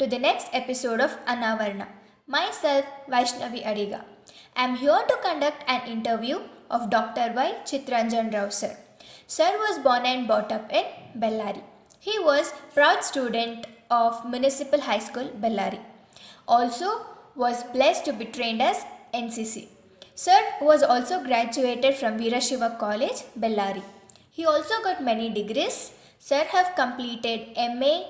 to the next episode of Anavarna. Myself, Vaishnavi Adiga. I am here to conduct an interview of Dr. Y. Chitranjan Rao sir. Sir was born and brought up in Bellary. He was proud student of Municipal High School, Bellary. Also was blessed to be trained as NCC. Sir was also graduated from Veerashiva College, Bellary. He also got many degrees. Sir have completed MA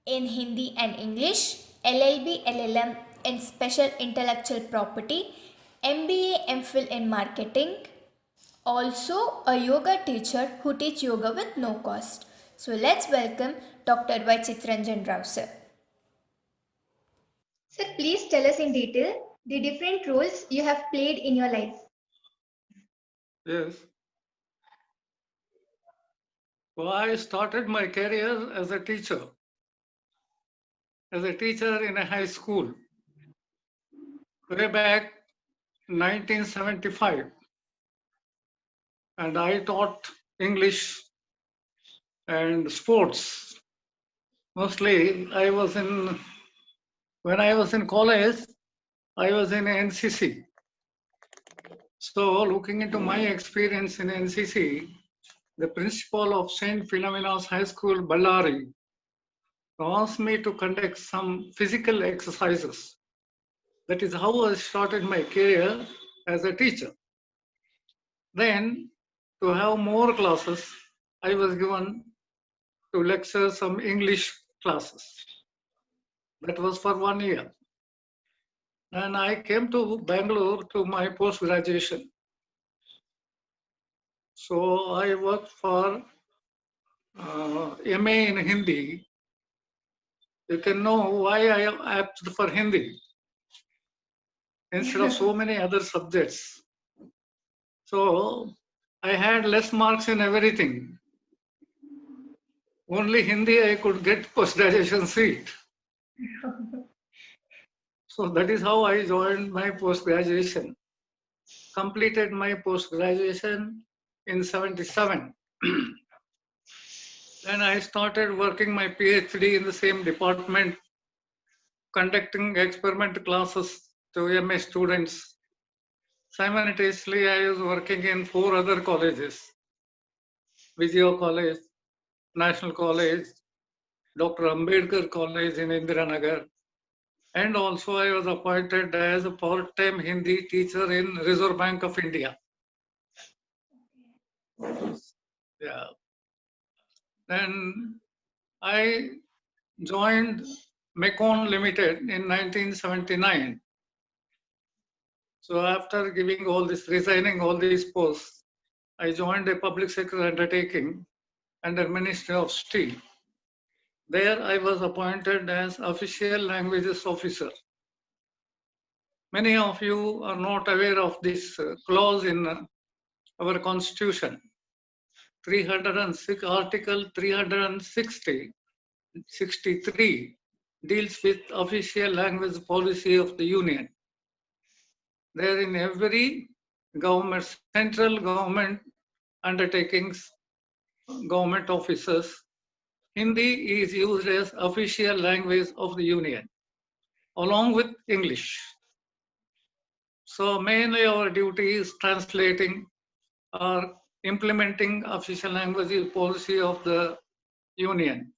in Hindi and English, LLB, LLM in Special Intellectual Property, MBA, MPhil in Marketing. Also a yoga teacher who teach yoga with no cost. So let's welcome Dr. Y. Chitranjan Rao sir. Sir, please tell us in detail the different roles you have played in your life. Yes. Well, I started my career as a teacher in a high school way back 1975. And I taught English and sports. Mostly when I was in college, I was in NCC. So looking into my experience in NCC, the principal of St. Philomena's High School, Ballari, asked me to conduct some physical exercises. That is how I started my career as a teacher. Then, to have more classes, I was given to lecture some English classes. That was for 1 year. And I came to Bangalore to my post-graduation. So I worked for MA in Hindi. You can know why I opted for Hindi instead of so many other subjects. So I had less marks in everything. Only Hindi I could get post-graduation seat. So that is how I joined my post-graduation. Completed my post-graduation in 77. Then I started working my PhD in the same department, conducting experiment classes to MA students. Simultaneously, I was working in 4 other colleges: Vijaya College, National College, Dr. Ambedkar College in Indiranagar, and also I was appointed as a part-time Hindi teacher in Reserve Bank of India. Yeah. Then I joined Mecon Limited in 1979. So after resigning all these posts, I joined a public sector undertaking under Ministry of Steel. There I was appointed as Official Languages Officer. Many of you are not aware of this clause in our Constitution. 306, Article 360, 63 deals with official language policy of the Union. There in every government, central government undertakings, government offices, Hindi is used as official language of the Union, along with English. So mainly our duty is translating or implementing official language policy of the Union.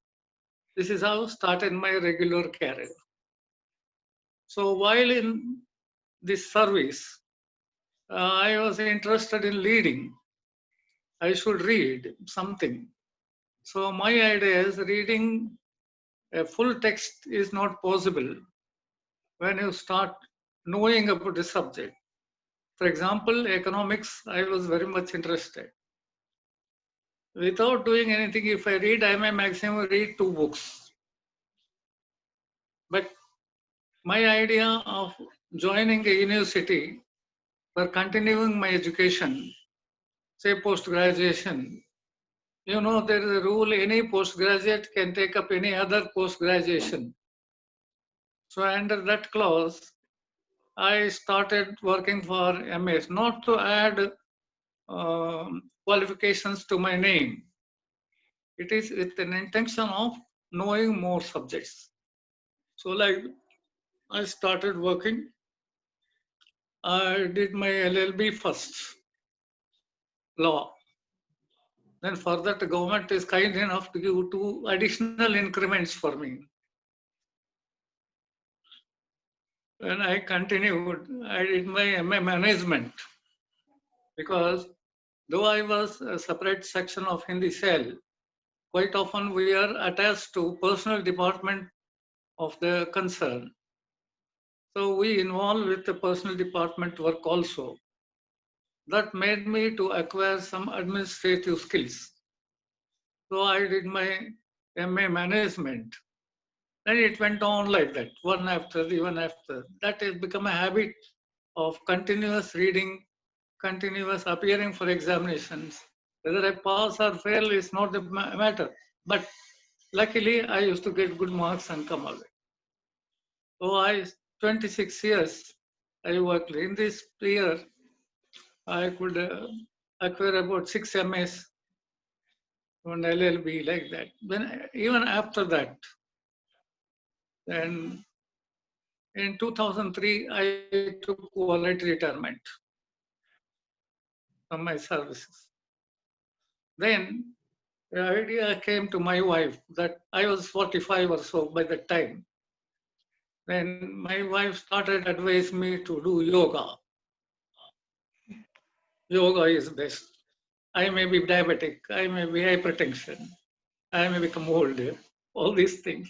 This is how I started my regular career. So while in this service, I was interested in leading. I should read something. So my idea is reading a full text is not possible when you start knowing about the subject. For example, economics, I was very much interested. Without doing anything, if I read, I may maximum read 2 books. But my idea of joining a university for continuing my education, say post-graduation, you know, there is a rule, any postgraduate can take up any other post-graduation. So under that clause, I started working for MS, not to add qualifications to my name. It is with an intention of knowing more subjects. So like I started working. I did my LLB first, law. Then further the government is kind enough to give 2 additional increments for me. When I continued, I did my MA management because though I was a separate section of Hindi cell, quite often we are attached to personal department of the concern. So we involved with the personal department work also. That made me to acquire some administrative skills. So I did my MA management. Then it went on like that, one after the one after. That has become a habit of continuous reading, continuous appearing for examinations. Whether I pass or fail is not the matter. But luckily, I used to get good marks and come away. So 26 years I worked. In this year, I could acquire about 6 MAs, one LLB like that. Then even after that, then in 2003, I took voluntary retirement from my services. Then the idea came to my wife that I was 45 or so by that time. Then my wife started advising me to do yoga. Yoga is best. I may be diabetic, I may be hypertension, I may become old, all these things.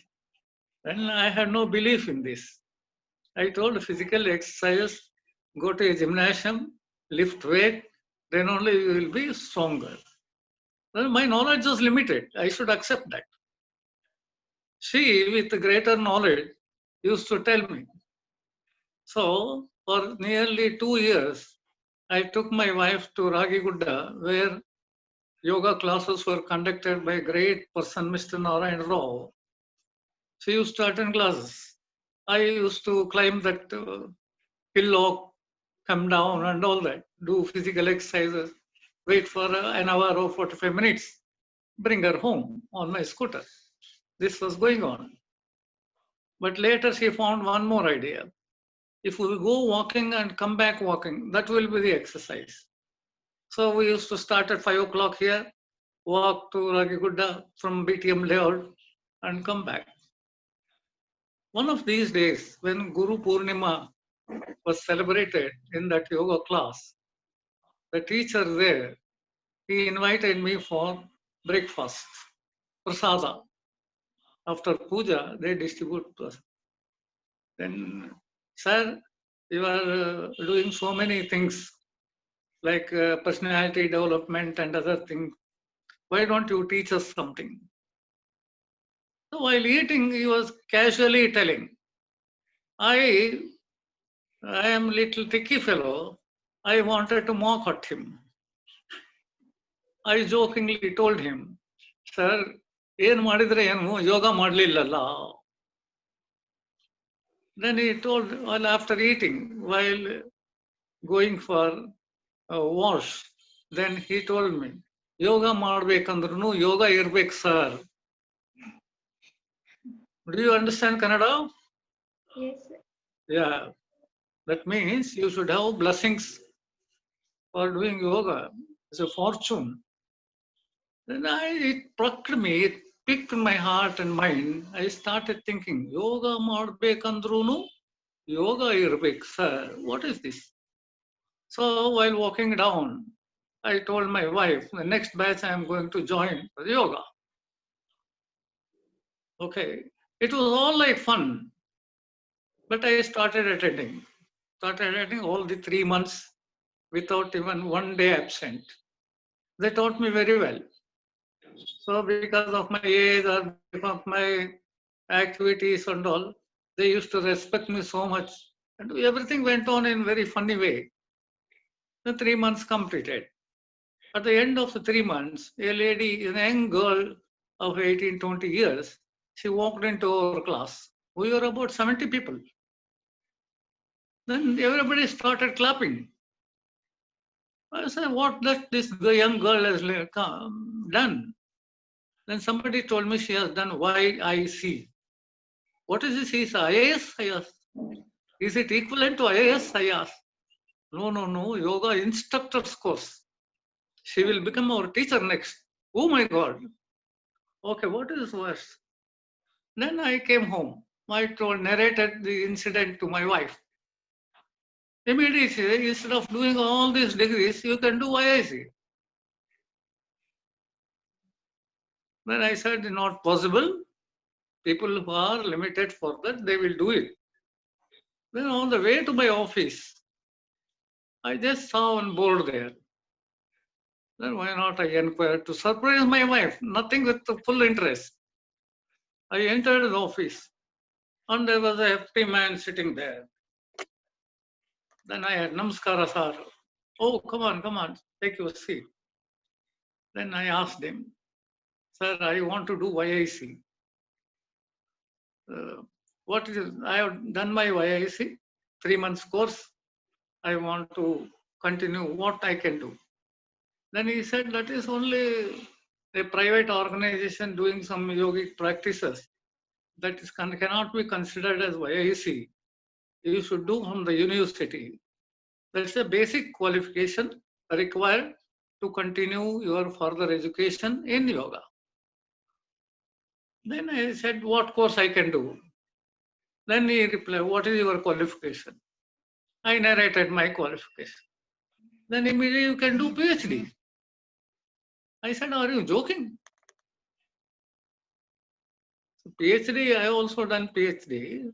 And I had no belief in this. I told physical exercise, go to a gymnasium, lift weight, then only you will be stronger. Well, my knowledge was limited. I should accept that. She, with greater knowledge, used to tell me. So, for nearly 2 years, I took my wife to Ragigudda, where yoga classes were conducted by a great person, Mr. Narayan Rao. She used to attend classes. I used to climb that hillock, come down and all that, do physical exercises, wait for an hour or 45 minutes, bring her home on my scooter. This was going on. But later she found one more idea. If we go walking and come back walking, that will be the exercise. So we used to start at 5 o'clock here, walk to Ragigudda from BTM layout and come back. One of these days, when Guru Purnima was celebrated in that yoga class, the teacher there, he invited me for breakfast, prasada. After puja, they distribute prasada. Then, sir, you are doing so many things like personality development and other things. Why don't you teach us something? So while eating, he was casually telling, I am little tricky fellow. I wanted to mock at him. I jokingly told him, sir, ಏನು ಮಾಡಿದ್ರೆ ಏನು ಯೋಗ ಮಾಡಲಿಲ್ಲಲ್ಲ. Then he told, well, after eating, while going for a wash, then he told me, ಯೋಗ ಮಾಡ್ಬೇಕಂದ್ರೂ ಯೋಗ ಇರ್ಬೇಕು sir. Do you understand Kannada? Yes, sir. Yeah. That means you should have blessings for doing yoga. It's a fortune. Then it plucked me, it picked my heart and mind. I started thinking, yoga ಮಾಡ್ಬೇಕಂದ್ರೂ yoga irbek, sir. What is this? So while walking down, I told my wife, the next batch I am going to join for yoga. Okay. It was all like fun. But I started attending all the 3 months without even one day absent. They taught me very well. So because of my age or because of my activities and all, they used to respect me so much. And everything went on in very funny way. The 3 months completed. At the end of the 3 months, a lady, a young girl of 18, 20 years, she walked into our class. We were about 70 people. Then everybody started clapping. I said, what that this young girl has done? Then somebody told me she has done YIC, What is this? Is IAS? I asked. Is it equivalent to IAS? I asked. No, yoga instructor's course. She will become our teacher next. Oh my God. Okay, what is worse? Then I came home. I narrated the incident to my wife. Immediately, instead of doing all these degrees, you can do IIC. Then I said, not possible. People who are limited for that, they will do it. Then on the way to my office, I just saw one board there. Then why not I inquired to surprise my wife, nothing with the full interest. I entered the office and there was a hefty man sitting there. Then I had Namaskara sir. Oh, come on, take your seat. Then I asked him, sir, I want to do YIC. What is it? I have done my YIC, 3 months course. I want to continue what I can do. Then he said, that is only a private organization doing some yogic practices. That is, cannot be considered as YIC. You should do from the university. That's a basic qualification required to continue your further education in yoga. Then I said, what course I can do? Then he replied, what is your qualification? I narrated my qualification. Then immediately you can do PhD. I said, are you joking? So PhD, I also done PhD.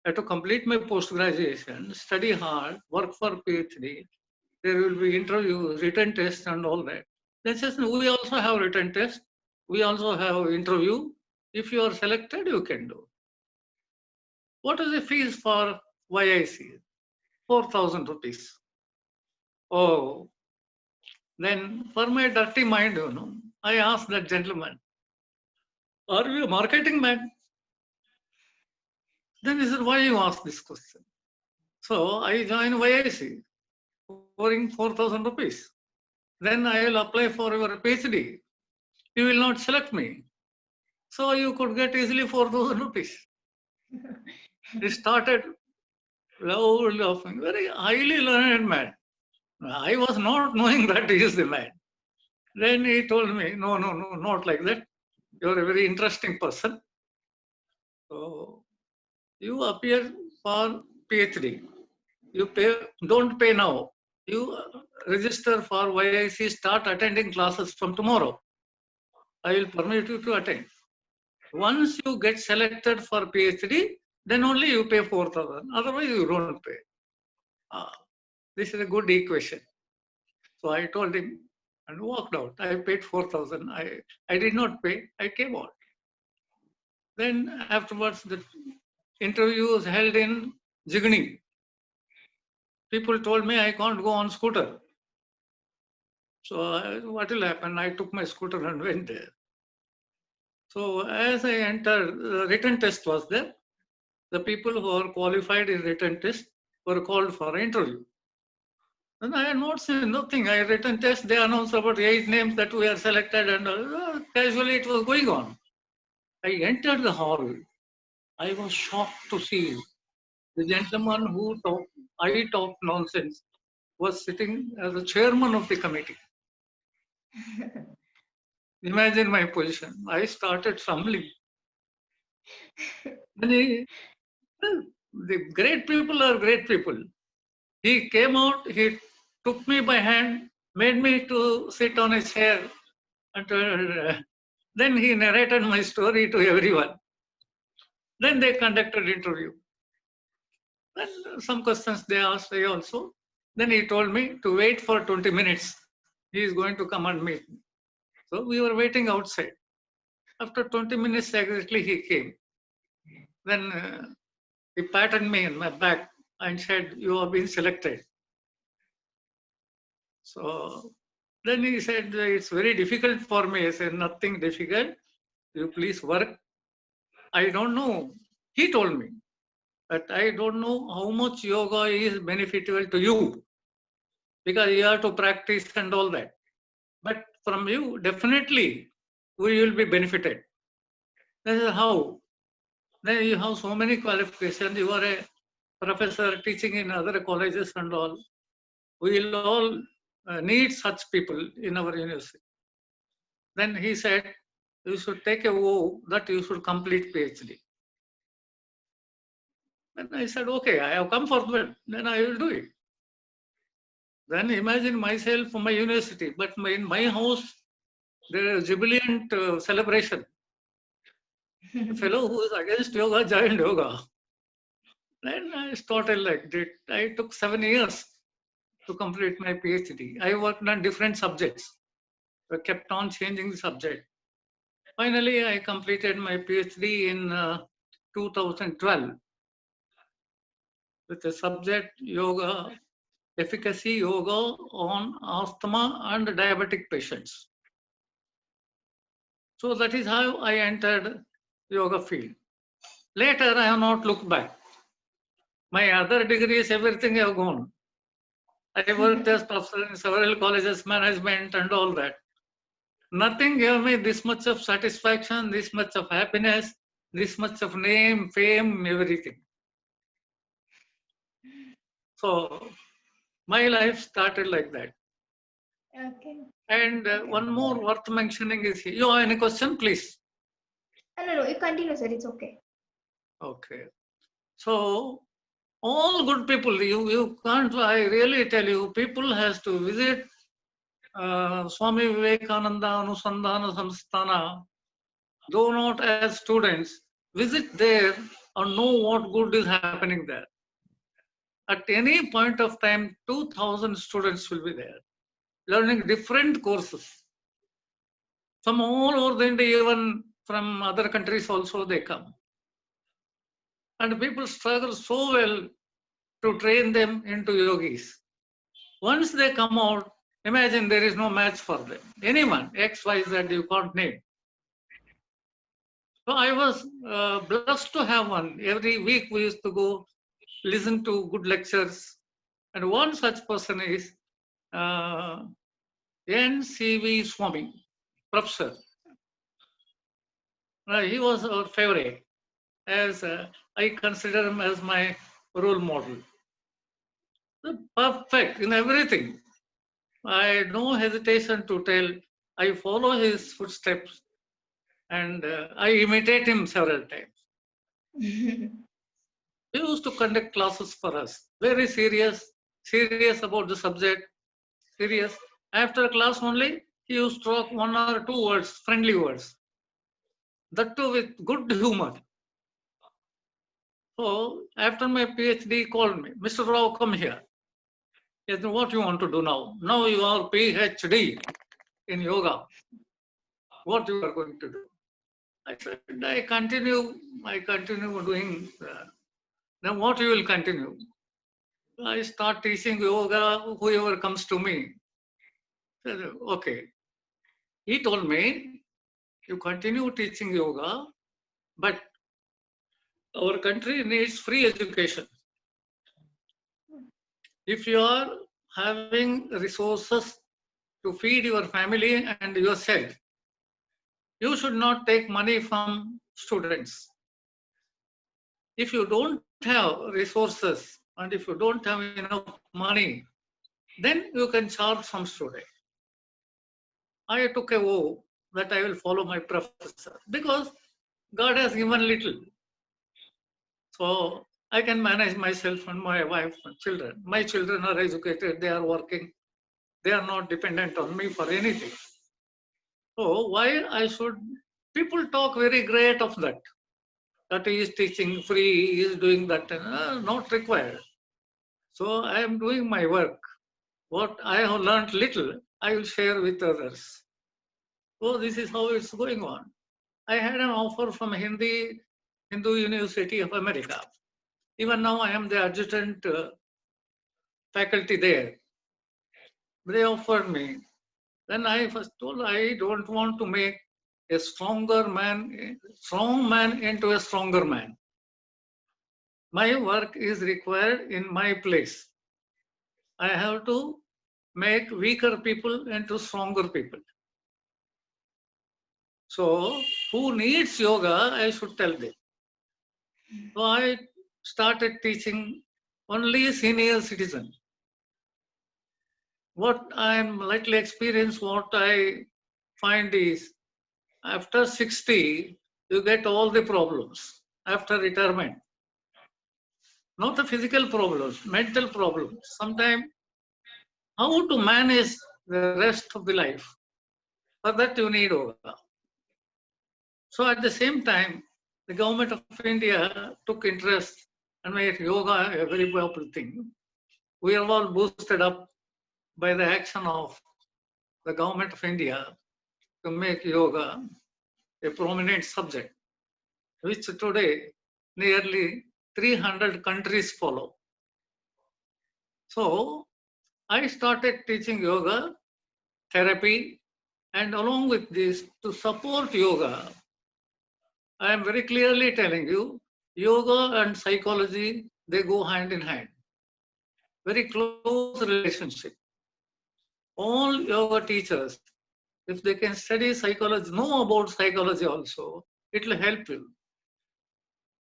I have to complete my post-graduation, study hard, work for PhD. There will be interview, written test and all that. Then says, we also have written test. We also have interview. If you are selected, you can do. What is the fees for YIC? 4,000 rupees. Oh, then for my dirty mind, I asked that gentleman, are you a marketing man? Then he said, why you ask this question? So I joined YIC, pouring 4,000 rupees. Then I will apply for your PhD. You will not select me. So you could get easily 4,000 rupees. He started loud laughing, very highly learned man. I was not knowing that he is the man. Then he told me, no, not like that. You're a very interesting person. So you appear for PhD. You don't pay now. You register for YIC, start attending classes from tomorrow. I will permit you to attend. Once you get selected for PhD, then only you pay 4,000. Otherwise, you don't pay. This is a good equation. So I told him and walked out. I paid 4,000. I did not pay. I came out. Then afterwards, the interview was held in Jigni. People told me I can't go on scooter. So what will happen? I took my scooter and went there. So as I entered, the written test was there. The people who are qualified in written test were called for interview. And I had not seen nothing. I written test, they announced about 8 names that we are selected, and casually it was going on. I entered the hall. I was shocked to see the gentleman who talked nonsense was sitting as the chairman of the committee. Imagine my position. I started stumbling. The great people are great people. He came out, he took me by hand, made me to sit on a chair, and then he narrated my story to everyone. Then they conducted interview. Then some questions they asked me also. Then he told me to wait for 20 minutes. He is going to come and meet me. So we were waiting outside. After 20 minutes exactly he came. Then he patted me in my back and said, you have been selected. So then he said, it's very difficult for me. I said, nothing difficult. You please work. I don't know. He told me that I don't know how much yoga is beneficial to you because you have to practice and all that. But from you, definitely we will be benefited. This is how. Then you have so many qualifications. You are a professor teaching in other colleges and all. We will all need such people in our university. Then he said, you should take a vow that you should complete PhD. Then I said, okay, I have come for that. Then I will do it. Then imagine myself from my university, but in my house, there is jubilant celebration. A fellow who is against yoga joined yoga. Then I started like that. I took 7 years to complete my PhD. I worked on different subjects. I kept on changing the subject. Finally, I completed my PhD in 2012 with the subject yoga, efficacy yoga on asthma and diabetic patients. So that is how I entered yoga field. Later, I have not looked back. My other degrees, everything have gone. I worked as professor in several colleges, management and all that. Nothing gave me this much of satisfaction, this much of happiness, this much of name, fame, everything. So my life started like that. Okay. And one more worth mentioning is, you have any question, please? No, you continue, sir. It's okay. Okay. So all good people, you can't, I really tell you, people has to visit Swami Vivekananda Anusandhana Samsthana, though not as students, visit there and know what good is happening there. At any point of time, 2,000 students will be there, learning different courses. From all over the India, even from other countries also they come. And people struggle so well to train them into yogis. Once they come out, imagine there is no match for them. Anyone, X, Y, Z, you can't name. So I was blessed to have one. Every week we used to go listen to good lectures. And one such person is N.C.V. Swami, professor. He was our favorite, as I consider him as my role model. Perfect in everything. I had no hesitation to tell. I follow his footsteps and I imitate him several times. He used to conduct classes for us, very serious about the subject, serious. After class only, he used to talk 1 or 2 words, friendly words. That too with good humor. So after my PhD, he called me, Mr. Rao, come here. He said, what you want to do now? Now you are PhD in yoga. What you are going to do? I said, I continue doing. Then what you will continue? I start teaching yoga, whoever comes to me. I said, okay. He told me, you continue teaching yoga, but our country needs free education. If you are having resources to feed your family and yourself, you should not take money from students. If you don't have resources and if you don't have enough money, then you can charge some student. I took a vow that I will follow my professor because God has given little. So I can manage myself and my wife and children. My children are educated, they are working. They are not dependent on me for anything. So why I should, people talk very great of that. That he is teaching free, he is doing that, not required. So I am doing my work. What I have learned little, I will share with others. So this is how it's going on. I had an offer from Hindu University of America. Even now I am the adjutant faculty there. They offered me. Then I first told I don't want to make a strong man into a stronger man. My work is required in my place. I have to make weaker people into stronger people. So who needs yoga, I should tell them. So I started teaching only senior citizen. What I am lightly experienced, what I find is after 60, you get all the problems after retirement. Not the physical problems, mental problems. Sometimes how to manage the rest of the life. For that you need yoga. So at the same time, the government of India took interest and made yoga a very popular thing. We are all boosted up by the action of the government of India to make yoga a prominent subject, which today nearly 300 countries follow. So I started teaching yoga, therapy, and along with this, to support yoga, I am very clearly telling you, yoga and psychology, they go hand in hand. Very close relationship. All yoga teachers, if they can study psychology, know about psychology also, it will help you.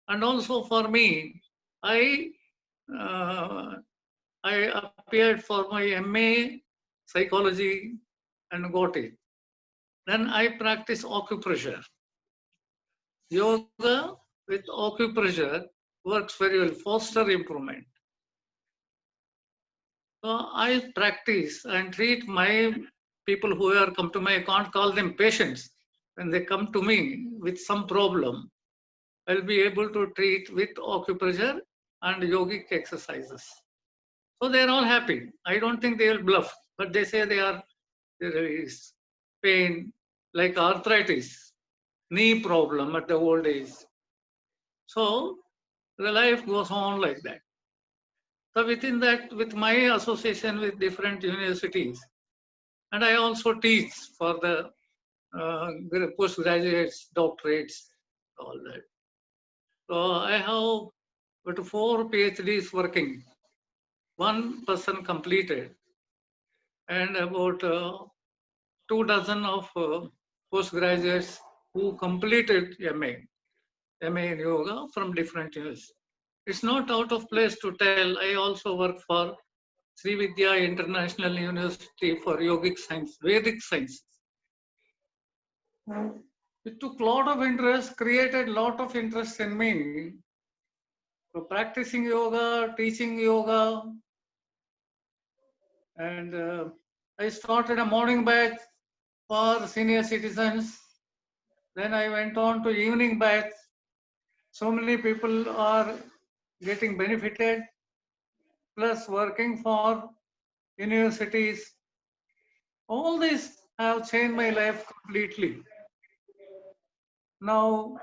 And also for me, I uh, I appeared for my MA psychology and got it. Then I practice acupressure. Yoga with acupressure works very well, foster improvement. So I practice and treat my people who are come to me, I can't call them patients. When they come to me with some problem, I'll be able to treat with acupressure and yogic exercises. So they're all happy. I don't think they will bluff, but they say there is pain like arthritis, knee problem at the old age. So the life goes on like that. So within that, with my association with different universities, and I also teach for the postgraduates, doctorates, all that. So I have but 4 PhDs working. One person completed, and about 2 dozen of postgraduates who completed MA in yoga from different universities. It's not out of place to tell. I also work for Sri Vidya International University for Yogic Science, Vedic Science. It took a lot of interest, created a lot of interest in me. So practicing yoga, teaching yoga, and I started a morning batch for senior citizens. Then I went on to evening batch. So many people are getting benefited, plus working for universities. All this have changed my life completely. Now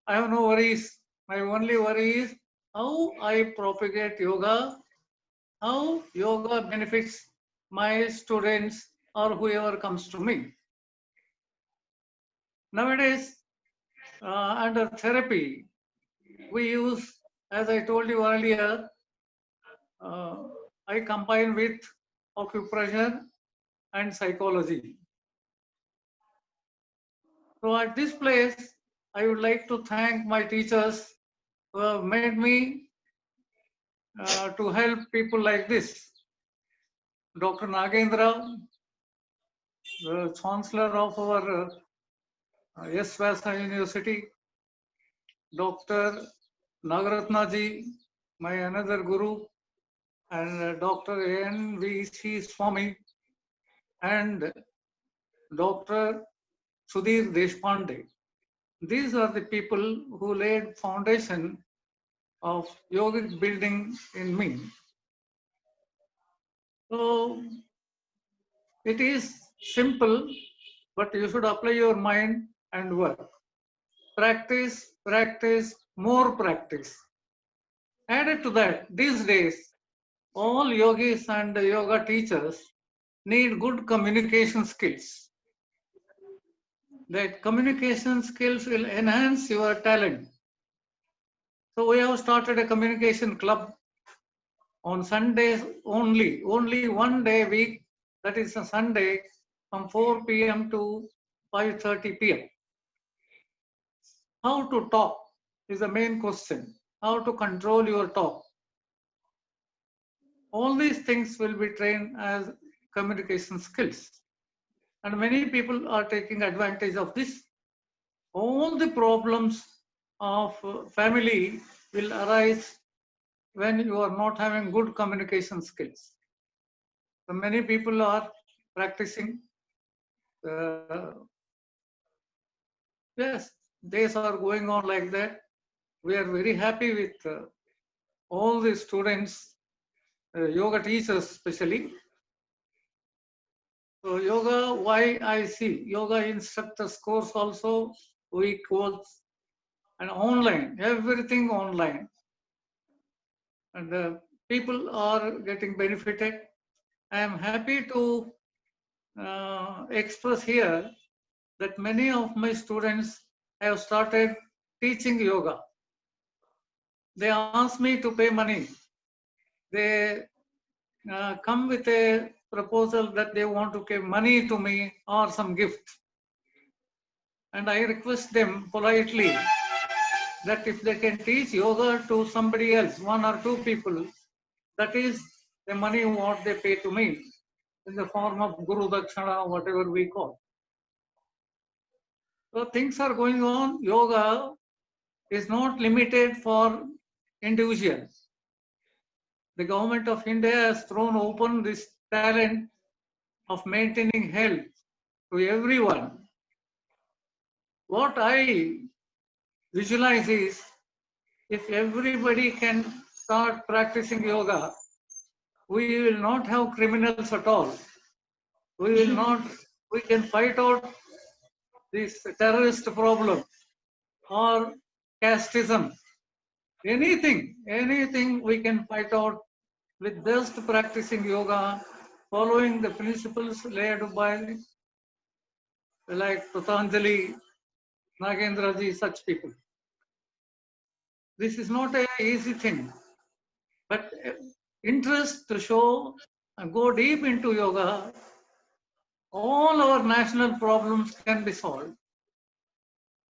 I have no worries. My only worry is how I propagate yoga, how yoga benefits my students or whoever comes to me. Nowadays, under therapy, we use, as I told you earlier, uh, I combine with acupressure and psychology. So at this place, I would like to thank my teachers who have made me to help people like this. Dr. Nagendra, the chancellor of our S. Vyasa University, Dr. Nagaratna ji, my another guru, and Dr. N.V.C. Swami, and Dr. Sudhir Deshpande. These are the people who laid foundation of yogic building in me. So it is simple, but you should apply your mind and work. Practice, practice, more practice. Added to that, these days, all yogis and yoga teachers need good communication skills. That communication skills will enhance your talent. So we have started a communication club on Sundays only 1 day a week, that is a Sunday from 4 p.m. to 5:30 p.m. How to talk is the main question. how to control your talk. All these things will be trained as communication skills. And many people are taking advantage of this. All the problems of family will arise when you are not having good communication skills. So many people are practicing. Yes, days are going on like that. We are very happy with all the students, yoga teachers especially. So yoga, why I see yoga instructors course also, we course and online, everything online. And people are getting benefited. I am happy to express here that many of my students have started teaching yoga. They ask me to pay money. They come with a proposal that they want to give money to me or some gift. And I request them politely that if they can teach yoga to somebody else, one or two people, that is the money what they pay to me in the form of Guru Dakshana, whatever we call. So things are going on. Yoga is not limited for individuals. The government of India has thrown open this talent of maintaining health to everyone. What I visualize is if everybody can start practicing yoga, we will not have criminals at all. We will not, we can fight out this terrorist problem or casteism. Anything we can fight out with just practicing yoga, following the principles laid by like Patanjali, Nagendra ji, such people. This is not an easy thing, but interest to show and go deep into yoga, all our national problems can be solved.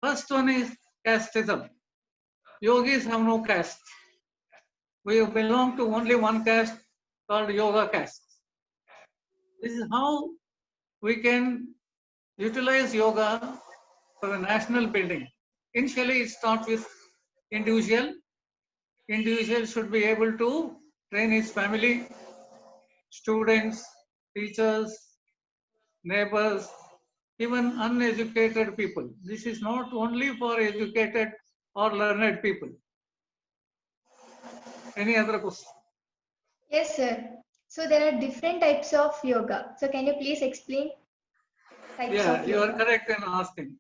First one is casteism. Yogis have no caste. We belong to only one caste called yoga caste. This is how we can utilize yoga for the national building. Initially, it starts with individual. Individual should be able to train his family, students, teachers, neighbors, even uneducated people. This is not only for educated or learned people. Any other question? Yes, sir. So there are different types of yoga. So can you please explain types Yeah, of you are yoga? correct in asking.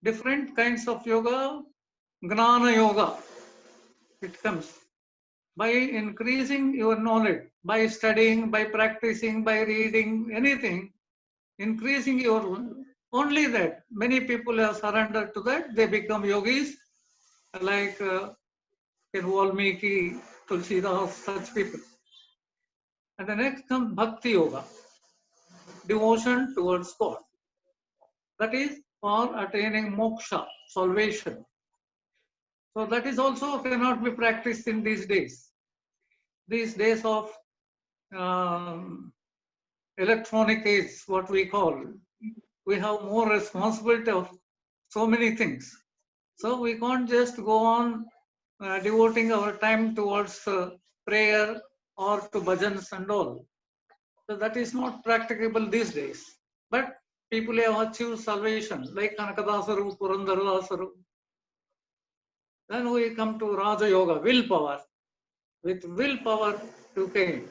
Different kinds of yoga, Gnana Yoga, it comes by increasing your knowledge, by studying, by practicing, by reading, anything, increasing your, only that. Many people have surrendered to that, they become yogis, like in Valmiki, Tulsidas, such people. And the next comes Bhakti Yoga, devotion towards God. That is for attaining moksha, salvation. So that is also cannot be practiced in these days. These days of electronic age, what we call, we have more responsibility of so many things. So we can't just go on devoting our time towards prayer or to bhajans and all. So that is not practicable these days. But people have achieved salvation, like Kanakadasaru, Purandarasaru. Then we come to Raja Yoga, willpower. With willpower you came.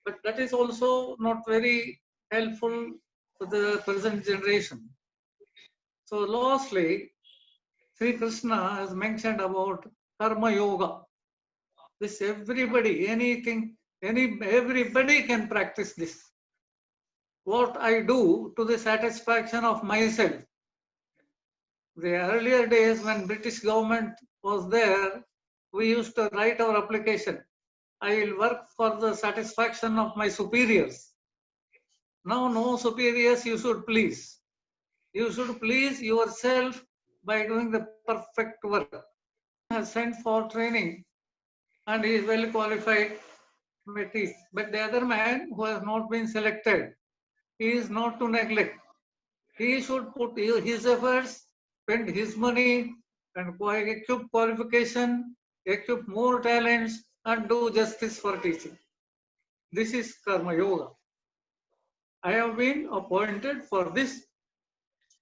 But that is also not very helpful to the present generation. So lastly, Sri Krishna has mentioned about Karma Yoga. This everybody, everybody can practice this. What I do to the satisfaction of myself. The earlier days when British government was there, we used to write our application. I will work for the satisfaction of my superiors. Now no superiors you should please. You should please yourself by doing the perfect work. has sent for training and he is well qualified may teach. But the other man who has not been selected, he is not to neglect. He should put his efforts, spend his money, and equip qualification, equip more talents, and do justice for teaching. This is Karma Yoga. I have been appointed for this.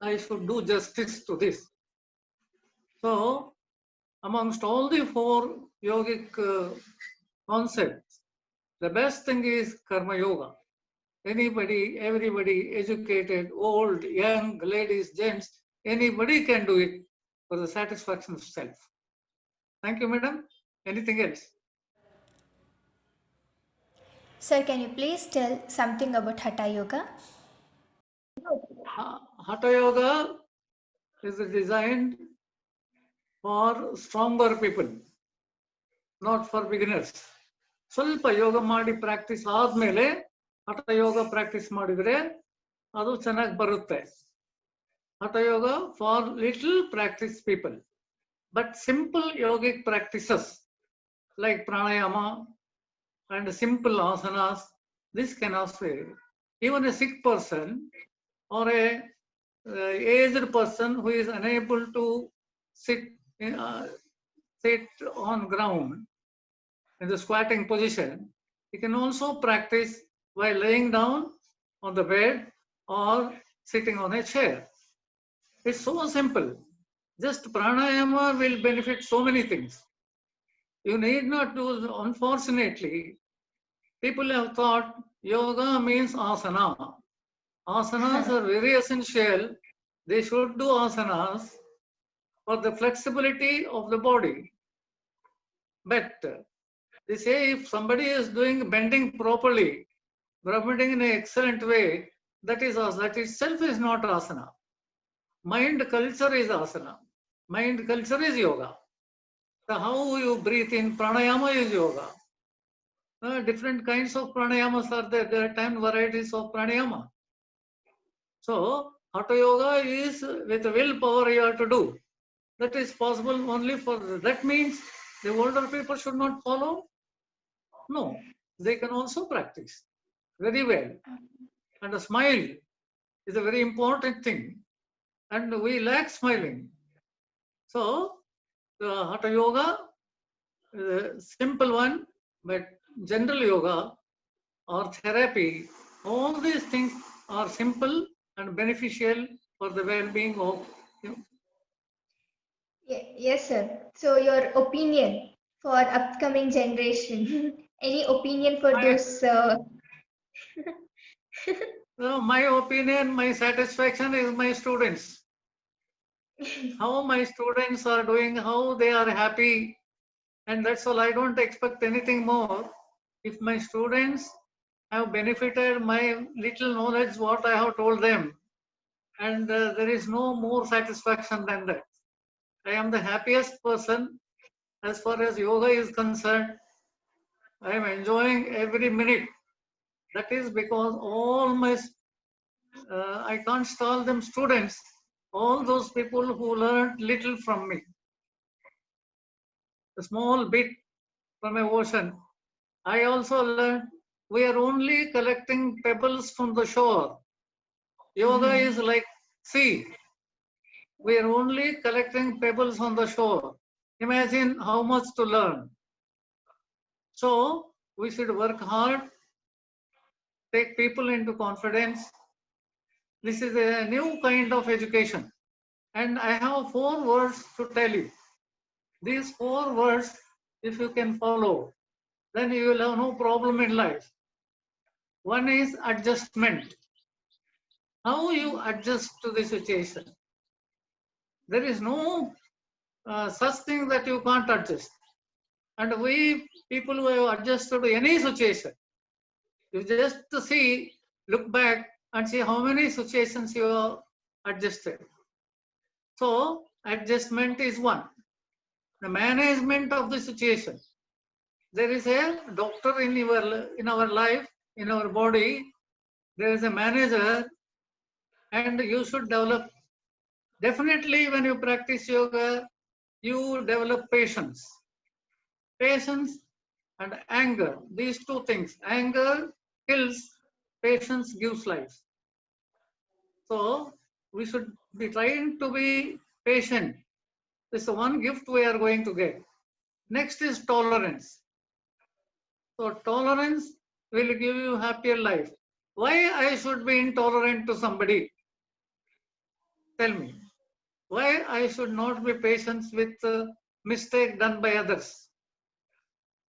I should do justice to this. So, amongst all the four yogic concepts, the best thing is Karma Yoga. Anybody, everybody, educated, old, young, ladies, gents, anybody can do it for the satisfaction of self. Thank you, madam. Anything else? Sir, can you please tell something about Hatha Yoga? Hatha Yoga is designed for stronger people, not for beginners. ಸ್ವಲ್ಪ ಯೋಗ ಮಾಡಿ practice ಆದ್ಮೇಲೆ ಹಠ ಯೋಗ practice ಮಾಡಿದ್ರೆ ಅದು ಚೆನ್ನಾಗಿ ಬರುತ್ತೆ. Hatha yoga for little practice people. But simple yogic practices like pranayama and simple asanas, this can also, even a sick person or a aged person who is unable to sit on ground in the squatting position, he can also practice while laying down on the bed or sitting on a chair. It's so simple. Just pranayama will benefit so many things. You need not do, unfortunately, people have thought yoga means asana. Asanas are very essential. They should do asanas for the flexibility of the body. But they say if somebody is doing bending properly, bending in an excellent way, that itself is not asana. Mind culture is asana. Mind culture is yoga. So how you breathe in pranayama is yoga. Different kinds of pranayamas are there. There are 10 varieties of pranayama. So hatha yoga is with willpower you have to do. That is possible only for, that means the older people should not follow? No, they can also practice very well. And a smile is a very important thing. And we lack smiling. So the hatha yoga is a simple one, but general yoga or therapy, all these things are simple and beneficial for the well-being of you. Yes, sir. So, your opinion for upcoming generation? Any opinion for those? My opinion, my satisfaction is my students. How my students are doing, how they are happy, and that's all. I don't expect anything more. If my students have benefited my little knowledge, what I have told them, and there is no more satisfaction than that. I am the happiest person as far as yoga is concerned. I am enjoying every minute. That is because all my, I can't call them students, all those people who learned little from me. A small bit from a ocean. I also learned we are only collecting pebbles from the shore. Yoga is like sea. We are only collecting pebbles on the shore. Imagine how much to learn. So we should work hard, take people into confidence. This is a new kind of education. And I have 4 words to tell you. These 4 words, if you can follow, then you will have no problem in life. One is adjustment. How you adjust to the situation. There is no such thing that you can't adjust. And we people who have adjusted to any situation, you just see, look back and see how many situations you have adjusted. So adjustment is one. The management of the situation. There is a doctor in our life, in our body. There is a manager, and you should develop. Definitely, when you practice yoga, you develop patience. Patience and anger, these two things. Anger kills, patience gives life. So we should be trying to be patient. This is one gift we are going to get. Next is tolerance. So tolerance will give you happier life. Why I should be intolerant to somebody? Tell me. Why I should not be patient with mistake done by others?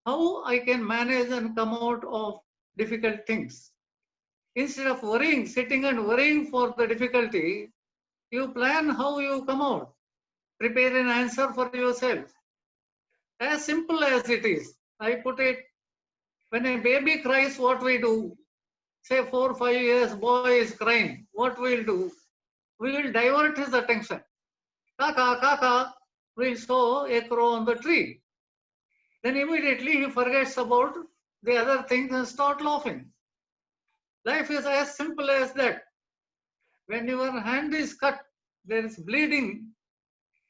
How I can manage and come out of difficult things? Instead of worrying, sitting and worrying for the difficulty, you plan how you come out. Prepare an answer for yourself. As simple as it is. I put it, when a baby cries, what we do? Say 4 or 5 years, boy is crying. What we'll do? We will divert his attention. Kaka, kaka, we'll show a crow on the tree. Then immediately he forgets about the other things and start laughing. Life is as simple as that. When your hand is cut, there is bleeding.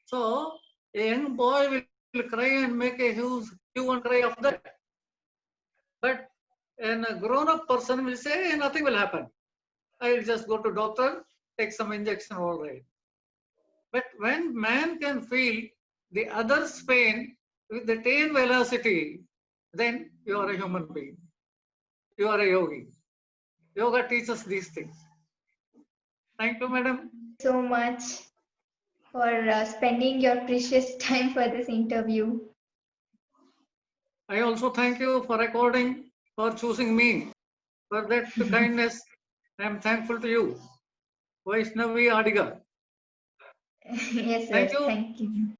So a young boy will cry and make a huge hue and cry of that. But a grown-up person will say nothing will happen. I will just go to doctor, take some injection, all right. But when man can feel the other's pain with the same velocity, then you are a human being. You are a yogi. Yoga teaches these things. Thank you, madam. So much for spending your precious time for this interview. I also thank you for recording, for choosing me. For that kindness, I am thankful to you. Vaishnavi Adiga. Yes, Thank sir. you. Thank you.